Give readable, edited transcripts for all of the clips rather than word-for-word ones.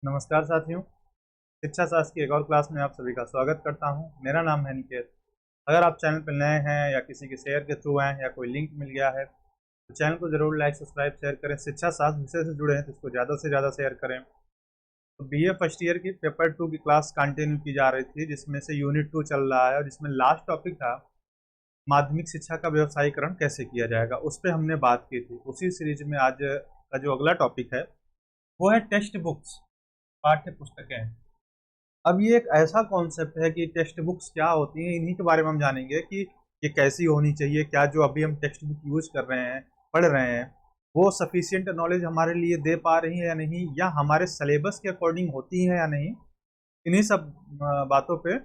नमस्कार साथियों। शिक्षा शास्त्र की एक और क्लास में आप सभी का स्वागत करता हूं। मेरा नाम है निकेत। अगर आप चैनल पर नए हैं या किसी के शेयर के थ्रू आए हैं या कोई लिंक मिल गया है तो चैनल को जरूर लाइक सब्सक्राइब शेयर करें। शिक्षा शास्त्र विषय से जुड़े हैं तो इसको ज़्यादा से ज़्यादा शेयर करें। तो बीए फर्स्ट ईयर की पेपर 2 की क्लास कंटिन्यू की जा रही थी, जिसमें से यूनिट 2 चल रहा है और जिसमें लास्ट टॉपिक था माध्यमिक शिक्षा का व्यवसायीकरण कैसे किया जाएगा। उस पर हमने बात की थी। उसी सीरीज में आज का जो अगला टॉपिक है वो है टेक्स्ट बुक्स, पाठ्य पुस्तकें। अब ये एक ऐसा कॉन्सेप्ट है कि टेक्स्ट बुक्स क्या होती हैं, इन्हीं के बारे में हम जानेंगे कि ये कैसी होनी चाहिए, क्या जो अभी हम टेक्स्ट बुक यूज कर रहे हैं, पढ़ रहे हैं, वो सफिशिएंट नॉलेज हमारे लिए दे पा रही है या नहीं, या हमारे सिलेबस के अकॉर्डिंग होती है या नहीं। इन्हीं सब बातों पे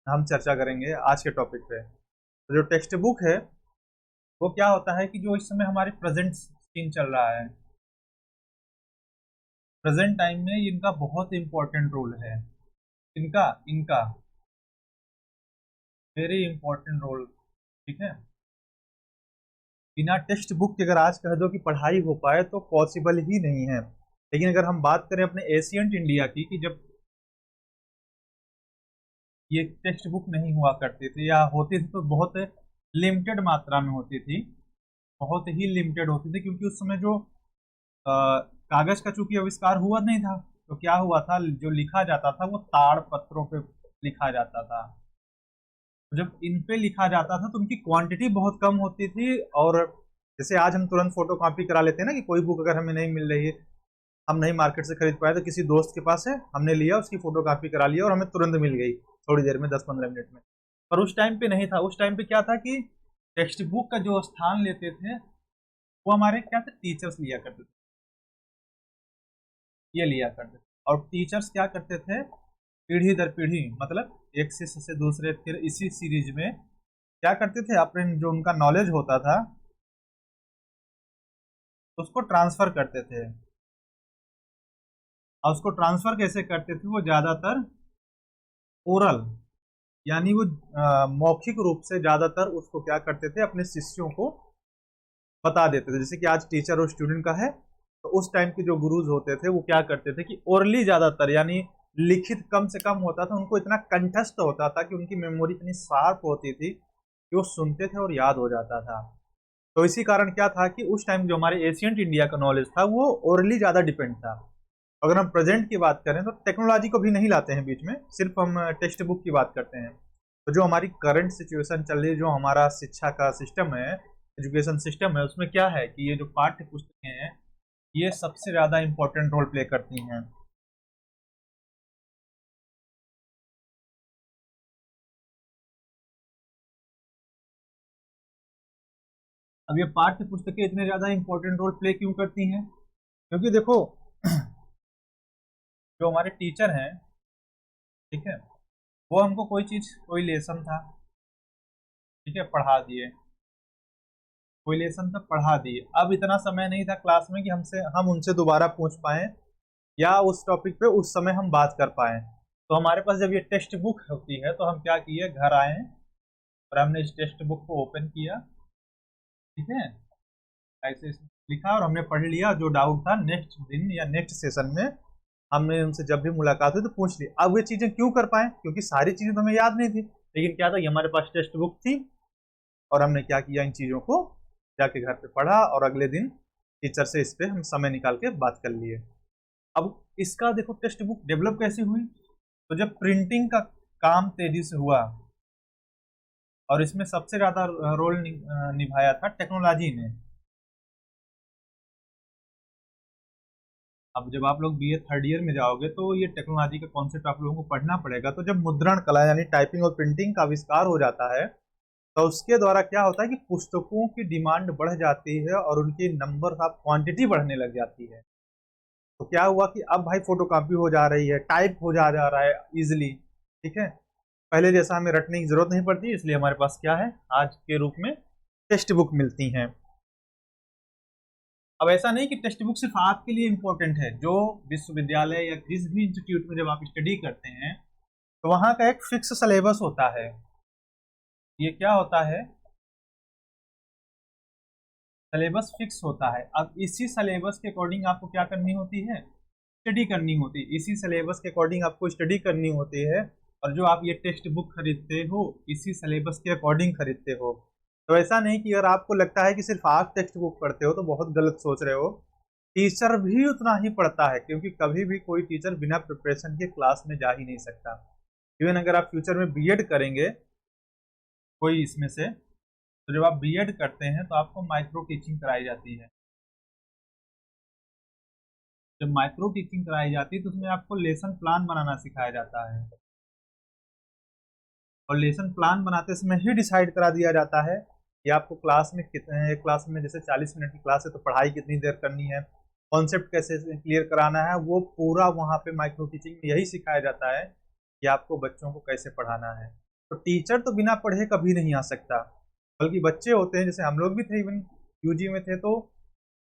हम चर्चा करेंगे आज के टॉपिक पे। तो जो टेक्स्ट बुक है वो क्या होता है कि जो इस समय हमारे प्रेजेंट सीन चल रहा है, प्रेजेंट टाइम में इनका बहुत इंपॉर्टेंट रोल है। इनका इनका वेरी इंपॉर्टेंट रोल। ठीक है, बिना टेक्स्ट बुक के अगर आज कह दो कि पढ़ाई हो पाए तो पॉसिबल ही नहीं है। लेकिन अगर हम बात करें अपने एशियंट इंडिया की, कि जब ये टेक्स्ट बुक नहीं हुआ करती थी या होती थी तो बहुत लिमिटेड मात्रा में होती थी, बहुत ही लिमिटेड होती थी, क्योंकि उस समय जो कागज का चूंकि आविष्कार हुआ नहीं था, तो क्या हुआ था, जो लिखा जाता था वो ताड़ पत्रों पे लिखा जाता था। जब इन पे लिखा जाता था तो उनकी क्वांटिटी बहुत कम होती थी। और जैसे आज हम तुरंत फोटो कॉपी करा लेते हैं ना, कि कोई बुक अगर हमें नहीं मिल रही है, हम नहीं मार्केट से खरीद पाए, तो किसी दोस्त के पास है, हमने लिया, उसकी फोटो कॉपी करा लिया और हमें तुरंत मिल गई, थोड़ी देर में, 10-15 मिनट में। पर उस टाइम पे नहीं था। उस टाइम पे क्या था कि टेक्स्ट बुक का जो स्थान लेते थे वो हमारे क्या थे, टीचर्स लिया करते थे, ये लिया करते थे। और टीचर्स क्या करते थे, पीढ़ी दर पीढ़ी, मतलब एक शिष्य से दूसरे, फिर इसी सीरीज में क्या करते थे, अपने जो उनका नॉलेज होता था उसको ट्रांसफर करते थे। और उसको ट्रांसफर कैसे करते थे, वो ज्यादातर ओरल, यानी वो मौखिक रूप से ज्यादातर उसको क्या करते थे, अपने शिष्यों को बता देते थे। जैसे कि आज टीचर और स्टूडेंट का है, तो उस टाइम के जो गुरुज होते थे वो क्या करते थे कि ओरली ज्यादातर, यानी लिखित कम से कम होता था, उनको इतना कंठस्थ होता था कि उनकी मेमोरी इतनी शार्प होती थी कि वो सुनते थे और याद हो जाता था। तो इसी कारण क्या था कि उस टाइम जो हमारे एशियंट इंडिया का नॉलेज था वो ओरली ज्यादा डिपेंड था। अगर हम प्रेजेंट की बात करें तो टेक्नोलॉजी को भी नहीं लाते हैं बीच में, सिर्फ हम टेक्स्ट बुक की बात करते हैं। तो जो हमारी करंट सिचुएशन चल रही है, जो हमारा शिक्षा का सिस्टम है, एजुकेशन सिस्टम है, उसमें क्या है कि ये जो पाठ्य पुस्तकें हैं ये सबसे ज्यादा इंपॉर्टेंट रोल प्ले करती हैं। अब ये पाठ्य पुस्तकें इतने ज्यादा इंपॉर्टेंट रोल प्ले क्यों करती हैं? क्योंकि देखो, जो हमारे टीचर हैं, ठीक है, वो हमको कोई चीज, कोई लेसन था, ठीक है, पढ़ा दिए, कोई लेसन था पढ़ा दिए। अब इतना समय नहीं था क्लास में कि हम उनसे दोबारा पूछ पाए या उस टॉपिक पे उस समय हम बात कर पाए। तो हमारे पास जब ये टेक्स्ट बुक होती है तो हम क्या किए, घर आए और हमने इस टेक्स्ट बुक को ओपन किया, ठीक है, ऐसे इसमें लिखा और हमने पढ़ लिया। जो डाउट था नेक्स्ट दिन या नेक्स्ट सेशन में हमने उनसे जब भी मुलाकात हुई तो पूछ ली। अब ये चीजें क्यों कर पाए, क्योंकि सारी चीजें तो हमें याद नहीं थी, लेकिन क्या था कि हमारे पास टेक्स्ट बुक थी और हमने क्या किया, इन चीजों को जाके घर पे पढ़ा और अगले दिन टीचर से इस पे हम समय निकाल के बात कर लिए। अब इसका देखो, टेक्स्ट बुक डेवलप कैसे हुई, तो जब प्रिंटिंग का काम तेजी से हुआ और इसमें सबसे ज्यादा रोल निभाया था टेक्नोलॉजी ने। अब जब आप लोग बीए थर्ड ईयर में जाओगे तो ये टेक्नोलॉजी का कॉन्सेप्ट आप लोगों को पढ़ना पड़ेगा। तो जब मुद्रण कला यानी टाइपिंग और प्रिंटिंग का आविष्कार हो जाता है तो उसके द्वारा क्या होता है कि पुस्तकों की डिमांड बढ़ जाती है और उनकी नंबर ऑफ क्वांटिटी बढ़ने लग जाती है। तो क्या हुआ कि अब भाई फोटोकॉपी हो जा रही है, टाइप हो जा रहा है इजिली, ठीक है, पहले जैसा हमें रटने की जरूरत नहीं पड़ती, इसलिए हमारे पास क्या है, आज के रूप में टेक्स्ट बुक मिलती हैं। अब ऐसा नहीं कि टेक्स्ट बुक सिर्फ आपके लिए इम्पोर्टेंट है। जो विश्वविद्यालय या किसी भी इंस्टीट्यूट में जब आप स्टडी करते हैं तो वहां का एक फिक्स सिलेबस होता है। ये क्या होता है, सिलेबस फिक्स होता है। अब इसी सिलेबस के अकॉर्डिंग आपको क्या करनी होती है, स्टडी करनी होती है, इसी सिलेबस के अकॉर्डिंग आपको स्टडी करनी होती है। और जो आप ये टेक्स्ट बुक खरीदते हो इसी सिलेबस के अकॉर्डिंग खरीदते हो। तो ऐसा नहीं कि अगर आपको लगता है कि सिर्फ आप टेक्स्ट बुक पढ़ते हो तो बहुत गलत सोच रहे हो। टीचर भी उतना ही पढ़ता है, क्योंकि कभी भी कोई टीचर बिना प्रिपरेशन के क्लास में जा ही नहीं सकता। इवन अगर आप फ्यूचर में बीएड करेंगे कोई इसमें से, तो जब आप बीएड करते हैं तो आपको माइक्रो टीचिंग कराई जाती है। जब माइक्रो टीचिंग कराई जाती है तो उसमें आपको लेसन प्लान बनाना सिखाया जाता है, और लेसन प्लान बनाते समय ही डिसाइड करा दिया जाता है कि आपको क्लास में कितने, एक क्लास में जैसे 40 मिनट की क्लास है तो पढ़ाई कितनी देर करनी है, कॉन्सेप्ट कैसे क्लियर कराना है, वो पूरा वहाँ पे माइक्रो टीचिंग में यही सिखाया जाता है कि आपको बच्चों को कैसे पढ़ाना है। तो टीचर तो बिना पढ़े कभी नहीं आ सकता, बल्कि बच्चे होते हैं, जैसे हम लोग भी थे, इवन यूजी में थे तो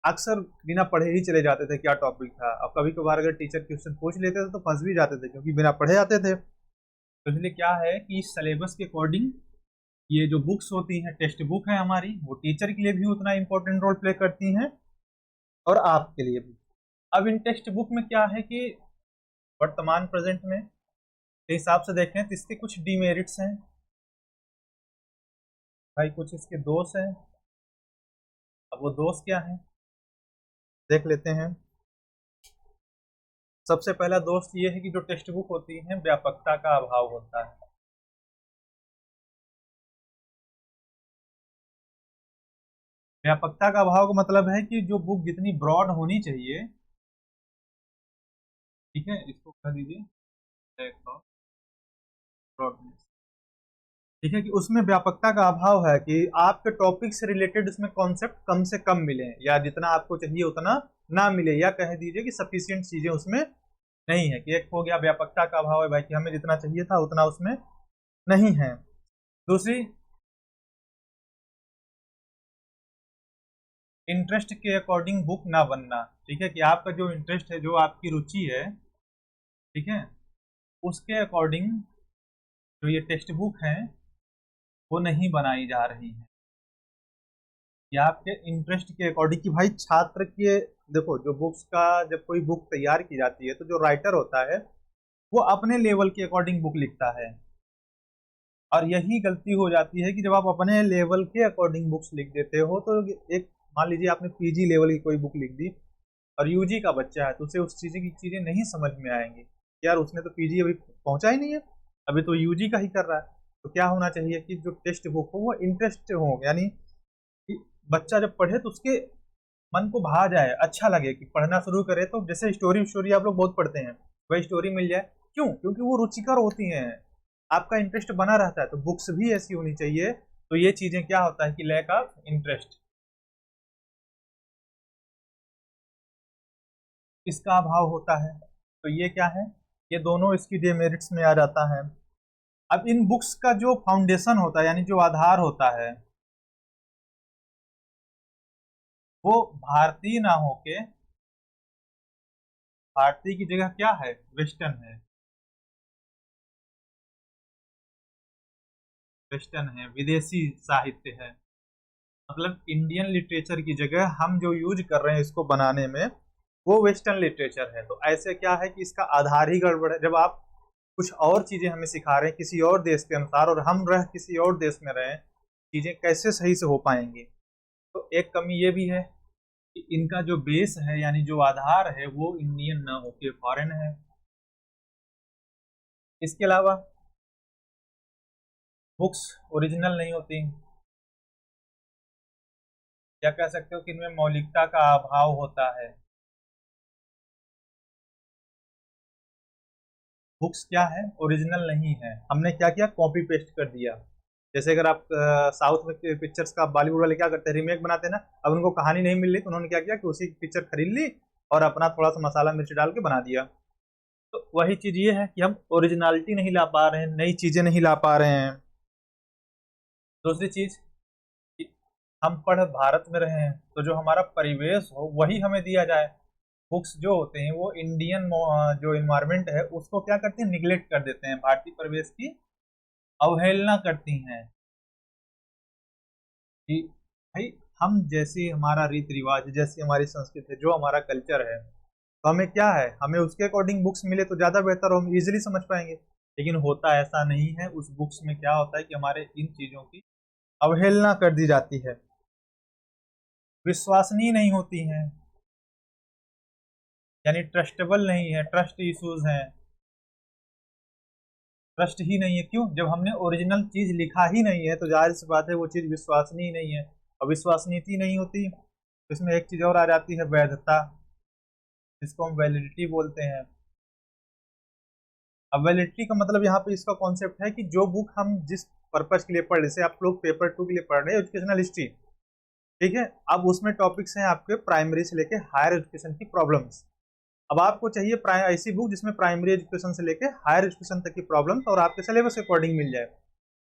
अक्सर बिना पढ़े ही चले जाते थे क्या टॉपिक था। अब कभी कभार अगर टीचर क्वेश्चन पूछ लेते थे तो फंस भी जाते थे, क्योंकि बिना पढ़े आते थे। तो इसलिए क्या है कि इस सिलेबस के अकॉर्डिंग ये जो बुक्स होती हैं, टेक्स्ट बुक है हमारी, वो टीचर के लिए भी उतना इंपॉर्टेंट रोल प्ले करती हैं और आपके लिए भी। अब इन टेक्स्ट बुक में क्या है कि वर्तमान प्रेजेंट में के हिसाब से देखें तो इसके कुछ डीमेरिट्स हैं भाई, कुछ इसके दोष हैं। अब वो दोष क्या है देख लेते हैं। सबसे पहला दोष ये है कि जो टेक्स्ट बुक होती है व्यापकता का अभाव होता है। व्यापकता का अभाव का मतलब है कि जो बुक जितनी ब्रॉड होनी चाहिए, ठीक है, इसको कह दीजिए ब्रॉडनेस, ठीक है, कि उसमें व्यापकता का अभाव है कि आपके टॉपिक से रिलेटेड उसमें कॉन्सेप्ट कम से कम मिले, या जितना आपको चाहिए उतना ना मिले, या कह दीजिए कि सफिशिएंट चीजें उसमें नहीं है। कि एक हो गया व्यापकता का अभाव है भाई, कि हमें जितना चाहिए था उतना उसमें नहीं है। दूसरी, इंटरेस्ट के अकॉर्डिंग बुक ना बनना, ठीक है, कि आपका जो इंटरेस्ट है, जो आपकी रुचि है, ठीक है, उसके अकॉर्डिंग जो ये टेक्स्ट बुक है वो नहीं बनाई जा रही है, या आपके इंटरेस्ट के अकॉर्डिंग। कि भाई छात्र के, देखो जो बुक्स का जब कोई बुक तैयार की जाती है तो जो राइटर होता है वो अपने लेवल के अकॉर्डिंग बुक लिखता है, और यही गलती हो जाती है कि जब आप अपने लेवल के अकॉर्डिंग बुक्स लिख देते हो तो एक, मान लीजिए आपने पीजी लेवल की कोई बुक लिख दी और यूजी का बच्चा है तो उसे उस चीज़ की चीज़ें नहीं समझ में आएंगी। यार उसने तो पीजी अभी पहुंचा ही नहीं है, अभी तो यूजी का ही कर रहा है। तो क्या होना चाहिए कि जो टेक्स्ट बुक हो वो इंटरेस्ट हो, यानी कि बच्चा जब पढ़े तो उसके मन को भा जाए, अच्छा लगे, कि पढ़ना शुरू करे तो जैसे स्टोरी स्टोरी आप लोग बहुत पढ़ते हैं, वही स्टोरी मिल जाए। क्यों? क्योंकि वो रुचिकर होती हैं, आपका इंटरेस्ट बना रहता है। तो बुक्स भी ऐसी होनी चाहिए। तो ये चीजें क्या होता है कि लैक ऑफ इंटरेस्ट, इसका अभाव होता है। तो ये क्या है, ये दोनों इसकी डेमेरिट्स में आ जाता है। अब इन बुक्स का जो फाउंडेशन होता है, यानी जो आधार होता है, वो भारतीय ना होके भारतीय की जगह क्या है, वेस्टर्न है। वेस्टर्न है, विदेशी साहित्य है। मतलब इंडियन लिटरेचर की जगह हम जो यूज कर रहे हैं इसको बनाने में वो वेस्टर्न लिटरेचर है। तो ऐसे क्या है कि इसका आधार ही गड़बड़ है। जब आप कुछ और चीजें हमें सिखा रहे हैं किसी और देश के अनुसार, और हम रह किसी और देश में रहे, चीजें कैसे सही से हो पाएंगी। तो एक कमी ये भी है कि इनका जो बेस है, यानी जो आधार है, वो इंडियन ना होके फॉरेन है। इसके अलावा बुक्स ओरिजिनल नहीं होती, या कह सकते हो कि इनमें मौलिकता का अभाव होता है। बुक्स क्या है, ओरिजिनल नहीं है। हमने क्या किया, कॉपी पेस्ट कर दिया। जैसे अगर आप साउथ में पिक्चर्स का, बॉलीवुड वाले क्या करते हैं, रीमेक बनाते हैं ना। अब उनको कहानी नहीं मिल रही तो उन्होंने क्या किया कि उसी पिक्चर खरीद ली और अपना थोड़ा सा मसाला मिर्च डाल के बना दिया। तो वही चीज ये है कि हम ओरिजिनलिटी नहीं ला पा रहे हैं, नई चीजें नहीं ला पा रहे हैं। दूसरी चीज कि हम पढ़ भारत में रहे हैं तो जो हमारा परिवेश हो वही हमें दिया जाए। बुक्स जो होते हैं वो इंडियन जो इन्वायरमेंट है उसको क्या करते हैं, निगलेक्ट कर देते हैं, भारतीय परिवेश की अवहेलना करती हैं। कि भाई हम जैसे, हमारा रीति रिवाज, जैसी हमारी संस्कृति है, जो हमारा कल्चर है, तो हमें क्या है, हमें उसके अकॉर्डिंग बुक्स मिले तो ज़्यादा बेहतर हो, हम इजीली समझ पाएंगे। लेकिन होता ऐसा नहीं है, उस बुक्स में क्या होता है कि हमारे इन चीज़ों की अवहेलना कर दी जाती है, विश्वसनीय नहीं होती हैं, यानी ट्रस्टेबल नहीं है, ट्रस्ट इश्यूज हैं, ट्रस्ट ही नहीं है। क्यों? जब हमने ओरिजिनल चीज लिखा ही नहीं है तो जाहिर सी बात है वो चीज विश्वसनीय नहीं है, और विश्वसनीयता नहीं होती तो इसमें एक चीज और आ जाती है, वैधता, जिसको हम वैलिडिटी बोलते हैं। अब वैलिडिटी का मतलब यहाँ पे इसका कॉन्सेप्ट है कि जो बुक हम जिस पर्पज के लिए पढ़ रहे, जैसे आप लोग पेपर 2 के लिए पढ़ रहे हैं एजुकेशनल हिस्ट्री, ठीक है, अब उसमें टॉपिक्स हैं आपके प्राइमरी से लेके हायर एजुकेशन की प्रॉब्लम्स। अब आपको चाहिए ऐसी बुक जिसमें प्राइमरी एजुकेशन से लेके हायर एजुकेशन तक की प्रॉब्लम्स और आपके सिलेबस के अकॉर्डिंग मिल जाए।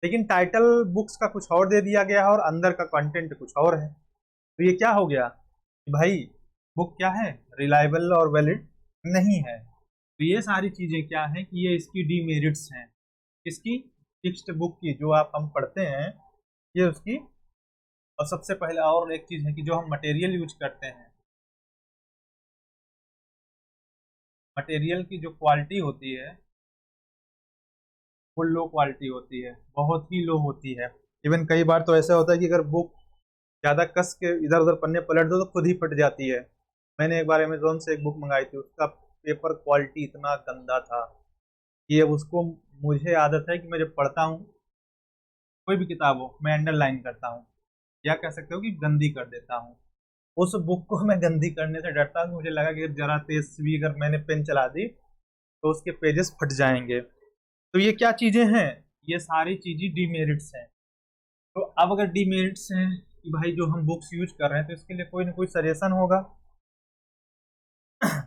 लेकिन टाइटल बुक्स का कुछ और दे दिया गया है और अंदर का कंटेंट कुछ और है, तो ये क्या हो गया कि भाई बुक क्या है, रिलायबल और वैलिड नहीं है। तो ये सारी चीजें क्या है कि ये इसकी डीमेरिट्स हैं, इसकी टेक्स्ट बुक की जो आप हम पढ़ते हैं, ये उसकी। और सबसे पहले और एक चीज है कि जो हम मटेरियल यूज करते हैं, मटेरियल की जो क्वालिटी होती है वो लो क्वालिटी होती है, बहुत ही लो होती है। इवन कई बार तो ऐसा होता है कि अगर बुक ज़्यादा कस के इधर उधर पन्ने पलट दो तो खुद ही फट जाती है। मैंने एक बार अमेजोन से एक बुक मंगाई थी, उसका पेपर क्वालिटी इतना गंदा था कि अब उसको, मुझे आदत है कि मैं जब पढ़ता हूँ कोई भी किताब हो मैं अंडरलाइन करता हूँ, या कह सकते हो कि गंदी कर देता हूँ। उस बुक को मैं गंदी करने से डरता हूँ, मुझे लगा कि जरा तेज भी अगर मैंने पेन चला दी तो उसके पेजेस फट जाएंगे। तो ये क्या चीज़ें हैं, ये सारी चीज़ें डीमेरिट्स हैं। तो अब अगर डीमेरिट्स हैं कि भाई जो हम बुक्स यूज कर रहे हैं तो इसके लिए कोई ना कोई सजेशन होगा।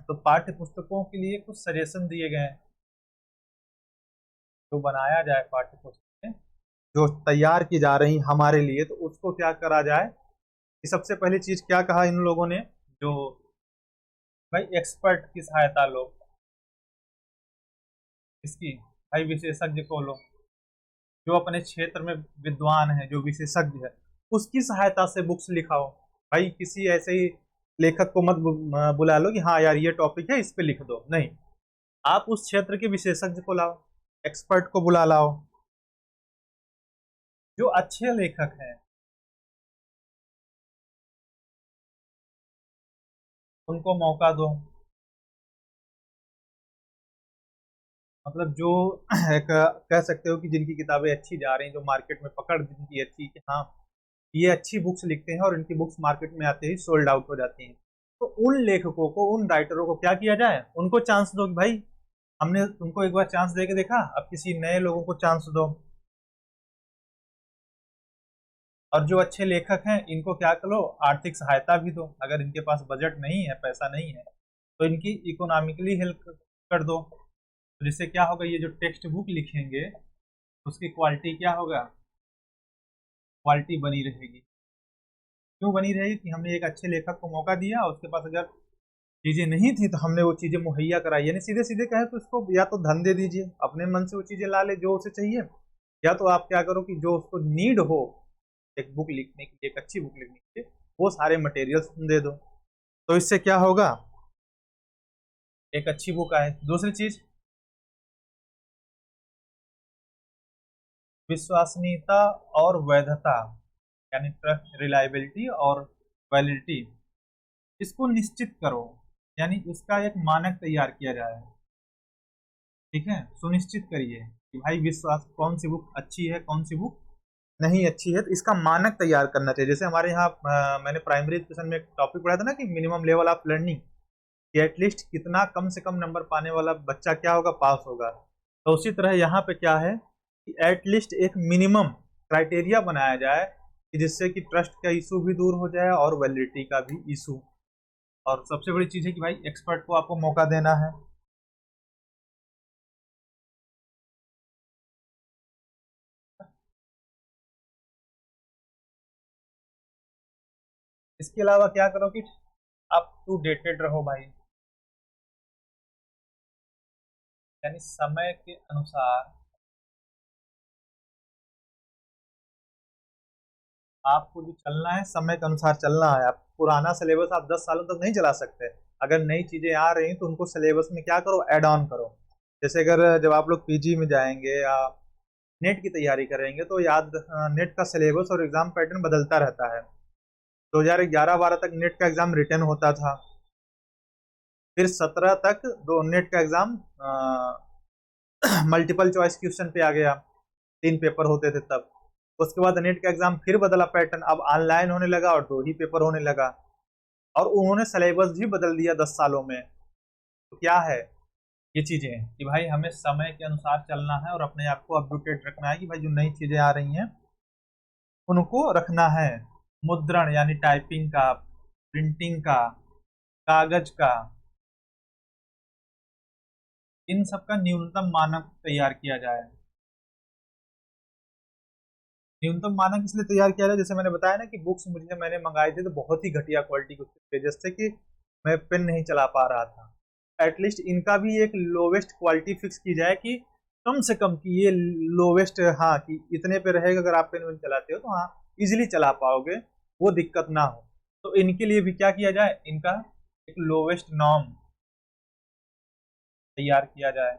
तो पाठ्य पुस्तकों के लिए कुछ सजेशन दिए गए हैं, जो बनाया जाए पाठ्य पुस्तकें जो तैयार की जा रही हमारे लिए, तो उसको क्या करा जाए कि सबसे पहली चीज क्या कहा इन लोगों ने, जो भाई एक्सपर्ट की सहायता लो, इसकी भाई विशेषज्ञ को लो, जो अपने क्षेत्र में विद्वान है, जो विशेषज्ञ है, उसकी सहायता से बुक्स लिखाओ। भाई किसी ऐसे ही लेखक को मत बुला लो कि हाँ यार ये टॉपिक है इस पे लिख दो, नहीं, आप उस क्षेत्र के विशेषज्ञ को लाओ, एक्सपर्ट को बुला लाओ, जो अच्छे लेखक हैं उनको मौका दो। मतलब जो एक कह सकते हो कि जिनकी किताबें अच्छी जा रही हैं, जो मार्केट में पकड़ जिनकी अच्छी कि हाँ ये अच्छी बुक्स लिखते हैं और इनकी बुक्स मार्केट में आते ही सोल्ड आउट हो जाती हैं, तो उन लेखकों को, उन राइटरों को क्या किया जाए, उनको चांस दो कि भाई हमने तुमको एक बार चांस दे के देखा, अब किसी नए लोगों को चांस दो। और जो अच्छे लेखक हैं इनको क्या करो, आर्थिक सहायता भी दो, अगर इनके पास बजट नहीं है, पैसा नहीं है, तो इनकी इकोनॉमिकली हेल्प कर दो। तो जिससे क्या होगा, ये जो टेक्स्ट बुक लिखेंगे उसकी क्वालिटी क्या होगा, क्वालिटी बनी रहेगी। क्यों बनी रहेगी कि हमने एक अच्छे लेखक को मौका दिया, उसके पास अगर चीजें नहीं थी तो हमने वो चीजें मुहैया कराई, यानी सीधे सीधे कहे तो इसको या तो धन दे दीजिए, अपने मन से वो चीजें ला ले जो उसे चाहिए, या तो आप क्या करो कि जो उसको नीड हो एक बुक लिखने की, एक अच्छी बुक लिखने के लिए, वो सारे मटेरियल्स दे दो। तो इससे क्या होगा, एक अच्छी बुक आए। दूसरी चीज, विश्वसनीयता और वैधता, यानी ट्रस्ट, रिलायबिलिटी और वैलिडिटी, इसको निश्चित करो, यानी इसका एक मानक तैयार किया जाए। ठीक है, सुनिश्चित करिए कि भाई विश्वास, कौन सी बुक अच्छी है कौन सी बुक नहीं अच्छी है, तो इसका मानक तैयार करना चाहिए। जैसे हमारे यहाँ मैंने प्राइमरी एजुकेशन में एक टॉपिक पढ़ा था ना कि मिनिमम लेवल ऑफ लर्निंग, कि एटलीस्ट कितना कम से कम नंबर पाने वाला बच्चा क्या होगा, पास होगा। तो उसी तरह यहाँ पे क्या है कि एटलीस्ट एक मिनिमम क्राइटेरिया बनाया जाए कि जिससे कि ट्रस्ट का इशू भी दूर हो जाए और वैलिडिटी का भी इशू। और सबसे बड़ी चीज़ है कि भाई एक्सपर्ट को आपको मौका देना है। इसके अलावा क्या करो कि अप टू डेटेड रहो भाई, यानी समय के अनुसार आपको जो चलना है, समय के अनुसार चलना है। आप पुराना सिलेबस आप 10 सालों तक नहीं चला सकते। अगर नई चीज़ें आ रही हैं तो उनको सिलेबस में क्या करो, ऐड ऑन करो। जैसे अगर जब आप लोग पीजी में जाएंगे या नेट की तैयारी करेंगे तो याद, नेट का सिलेबस और एग्ज़ाम पैटर्न बदलता रहता है। 2011-12 तक नेट का एग्ज़ाम रिटर्न होता था, फिर 17 तक दो नेट का एग्ज़ाम मल्टीपल चॉइस क्वेश्चन पे आ गया, 3 पेपर होते थे तब। उसके बाद नेट का एग्ज़ाम फिर बदला पैटर्न, अब ऑनलाइन होने लगा और 2 ही पेपर होने लगा, और उन्होंने सिलेबस भी बदल दिया 10 सालों में। तो क्या है ये चीज़ें कि भाई हमें समय के अनुसार चलना है और अपने आप को अप टू डेट रखना है कि भाई जो नई चीज़ें आ रही हैं उनको रखना है। मुद्रण यानी टाइपिंग का, प्रिंटिंग का, कागज का, इन सब का न्यूनतम मानक तैयार किया जाए। न्यूनतम मानक इसलिए तैयार किया जाए, जैसे मैंने बताया ना कि बुक्स मैंने मंगाई थी तो बहुत ही घटिया क्वालिटी की वजह से कि मैं पेन नहीं चला पा रहा था। एटलीस्ट इनका भी एक लोवेस्ट क्वालिटी फिक्स की जाए कि कम से कम कि ये लोवेस्ट, हाँ कि इतने पे रहेगा, अगर आप पेन वेन चलाते हो तो हाँ इजिली चला पाओगे, वो दिक्कत ना हो। तो इनके लिए भी क्या किया जाए, इनका एक लोवेस्ट नॉर्म तैयार किया जाए,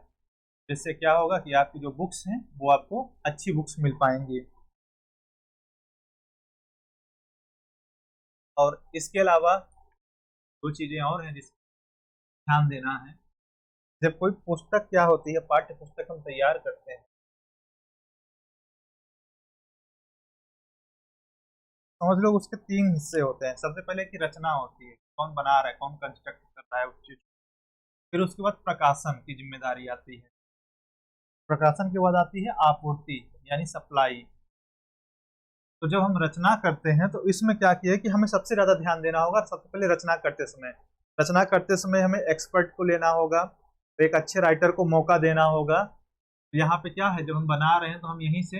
जिससे क्या होगा कि आपकी जो बुक्स हैं वो आपको अच्छी बुक्स मिल पाएंगी। और इसके अलावा दो चीज़ें और हैं जिस ध्यान देना है। जब कोई पुस्तक क्या होती है, पाठ्य पुस्तक हम तैयार करते हैं, समझ लो उसके 3 हिस्से होते हैं। सबसे पहले की रचना होती है, कौन बना रहा है, कौन कंस्ट्रक्ट कर रहा है उस चीज। फिर उसके बाद प्रकाशन की जिम्मेदारी आती है, प्रकाशन के बाद आती है आपूर्ति यानी सप्लाई। तो जब हम रचना करते हैं तो इसमें क्या किया है कि हमें सबसे ज्यादा ध्यान देना होगा। सबसे पहले रचना करते समय हमें एक्सपर्ट को लेना होगा, तो एक अच्छे राइटर को मौका देना होगा। तो यहाँ पे क्या है, जब हम बना रहे हैं तो हम यहीं से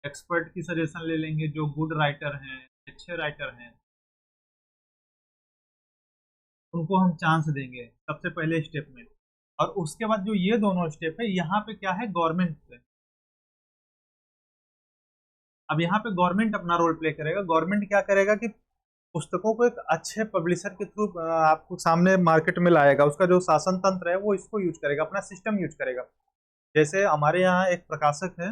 एक्सपर्ट की सजेशन ले लेंगे, जो गुड राइटर हैं, अच्छे राइटर हैं, उनको हम चांस देंगे सबसे पहले स्टेप में। और उसके बाद जो ये दोनों स्टेप है, यहाँ पे क्या है, गवर्नमेंट पे, अब यहाँ पे गवर्नमेंट अपना रोल प्ले करेगा। गवर्नमेंट क्या करेगा कि पुस्तकों को एक अच्छे पब्लिशर के थ्रू आपको सामने मार्केट में लाएगा। उसका जो शासन तंत्र है वो इसको यूज करेगा, अपना सिस्टम यूज करेगा। जैसे हमारे यहाँ एक प्रकाशक है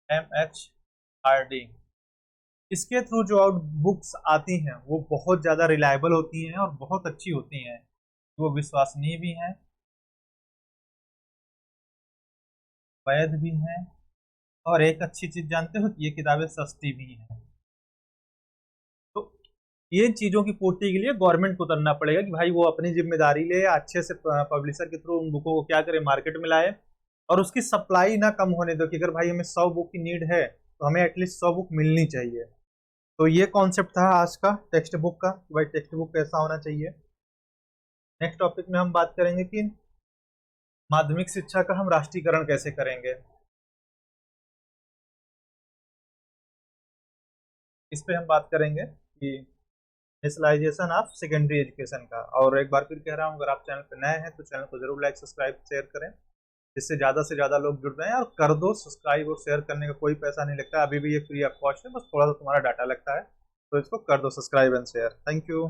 MHRD, इसके थ्रू जो आउट बुक्स आती हैं वो बहुत ज़्यादा रिलायबल होती हैं और बहुत अच्छी होती हैं, वो विश्वसनीय भी हैं, वैध भी हैं, और एक अच्छी चीज़ जानते हो कि ये किताबें सस्ती भी हैं। तो ये चीज़ों की पूर्ति के लिए गवर्नमेंट को करना पड़ेगा कि भाई वो अपनी जिम्मेदारी ले, अच्छे से पब्लिशर के थ्रू उन बुकों को क्या करे, मार्केट में लाए, और उसकी सप्लाई ना कम होने दो कि अगर भाई हमें 100 बुक की नीड है तो हमें एटलीस्ट 100 बुक मिलनी चाहिए। तो ये कॉन्सेप्ट था आज का टेक्स्ट बुक का, भाई टेक्स्ट बुक कैसा होना चाहिए। नेक्स्ट टॉपिक में हम बात करेंगे कि माध्यमिक शिक्षा का हम राष्ट्रीयकरण कैसे करेंगे। इस पे हम बात करेंगे कि नेशनलाइजेशन ऑफ सेकेंडरी एजुकेशन का। और एक बार फिर कह रहा हूँ, अगर आप चैनल पर नए हैं तो चैनल को जरूर लाइक, सब्सक्राइब, शेयर करें, जिससे ज़्यादा से ज़्यादा लोग जुड़ रहे हैं। और कर दो सब्सक्राइब, और शेयर करने का कोई पैसा नहीं लगता, अभी भी ये फ्री ऑफ कॉस्ट है, बस थोड़ा सा तुम्हारा डाटा लगता है। तो इसको कर दो subscribe and share. Thank you.